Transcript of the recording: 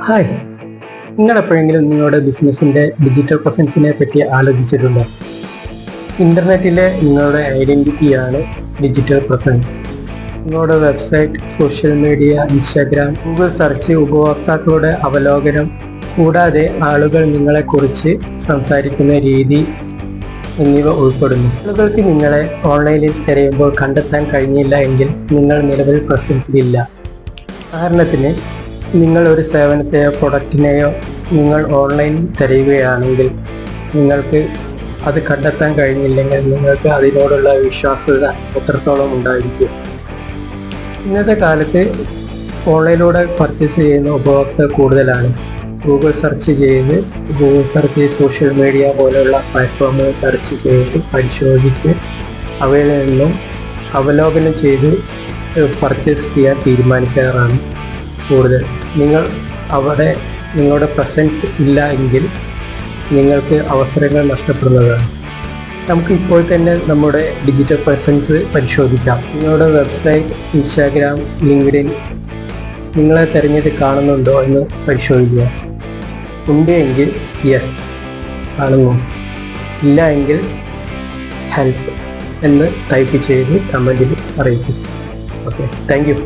Hi, നിങ്ങൾ എപ്പോഴെങ്കിലും നിങ്ങളുടെ ബിസിനസ്സിൻ്റെ ഡിജിറ്റൽ പ്രസൻസിനെ പറ്റി ആലോചിച്ചിട്ടുണ്ടോ? ഇൻ്റർനെറ്റിലെ നിങ്ങളുടെ ഐഡൻറ്റിറ്റിയാണ് ഡിജിറ്റൽ പ്രസൻസ്. നിങ്ങളുടെ website, social media, Instagram, Google search, ഉപഭോക്താക്കളുടെ അവലോകനം, കൂടാതെ ആളുകൾ നിങ്ങളെക്കുറിച്ച് സംസാരിക്കുന്ന രീതി എന്നിവ ഉൾപ്പെടുന്നു. ആളുകൾക്ക് നിങ്ങളെ ഓൺലൈനിൽ തിരയുമ്പോൾ കണ്ടെത്താൻ കഴിഞ്ഞില്ല എങ്കിൽ നിങ്ങൾ നിലവിൽ പ്രസൻസിലില്ല. ഉദാഹരണത്തിന്, നിങ്ങൾ ഒരു സേവനത്തെയോ പ്രൊഡക്റ്റിനെയോ നിങ്ങൾ ഓൺലൈനിൽ തിരയുകയാണെങ്കിൽ നിങ്ങൾക്ക് അത് കണ്ടെത്താൻ കഴിഞ്ഞില്ലെങ്കിൽ നിങ്ങൾക്ക് അതിനോടുള്ള വിശ്വാസ്യത എത്രത്തോളം ഉണ്ടായിരിക്കും? ഇന്നത്തെ കാലത്ത് ഓൺലൈനിലൂടെ പർച്ചേസ് ചെയ്യുന്ന ഉപഭോക്തർ കൂടുതലാണ്. ഗൂഗിൾ സെർച്ച്, സോഷ്യൽ മീഡിയ പോലെയുള്ള പ്ലാറ്റ്ഫോമുകൾ സെർച്ച് ചെയ്ത് പരിശോധിച്ച് അവയിൽ നിന്നും അവലോകനം ചെയ്ത് പർച്ചേസ് ചെയ്യാൻ തീരുമാനിക്കാറാണ് കൂടുതൽ. നിങ്ങൾ അവിടെ നിങ്ങളുടെ പ്രസൻസ് ഇല്ല എങ്കിൽ നിങ്ങൾക്ക് അവസരങ്ങൾ നഷ്ടപ്പെടുന്നതാണ്. നമുക്ക് ഇപ്പോൾ തന്നെ നമ്മുടെ ഡിജിറ്റൽ പ്രസൻസ് പരിശോധിക്കാം. നിങ്ങളുടെ വെബ്സൈറ്റ്, ഇൻസ്റ്റാഗ്രാം, ലിങ്ക്ഡിൻ നിങ്ങളെ തിരഞ്ഞെടുത്ത് കാണുന്നുണ്ടോ എന്ന് പരിശോധിക്കുക. ഉണ്ട് എങ്കിൽ യെസ് കാണുന്നു, ഇല്ല എങ്കിൽ ഹെൽപ്പ് എന്ന് ടൈപ്പ് ചെയ്ത് കമൻറ്റിൽ അറിയിക്കും. Okay, thank you.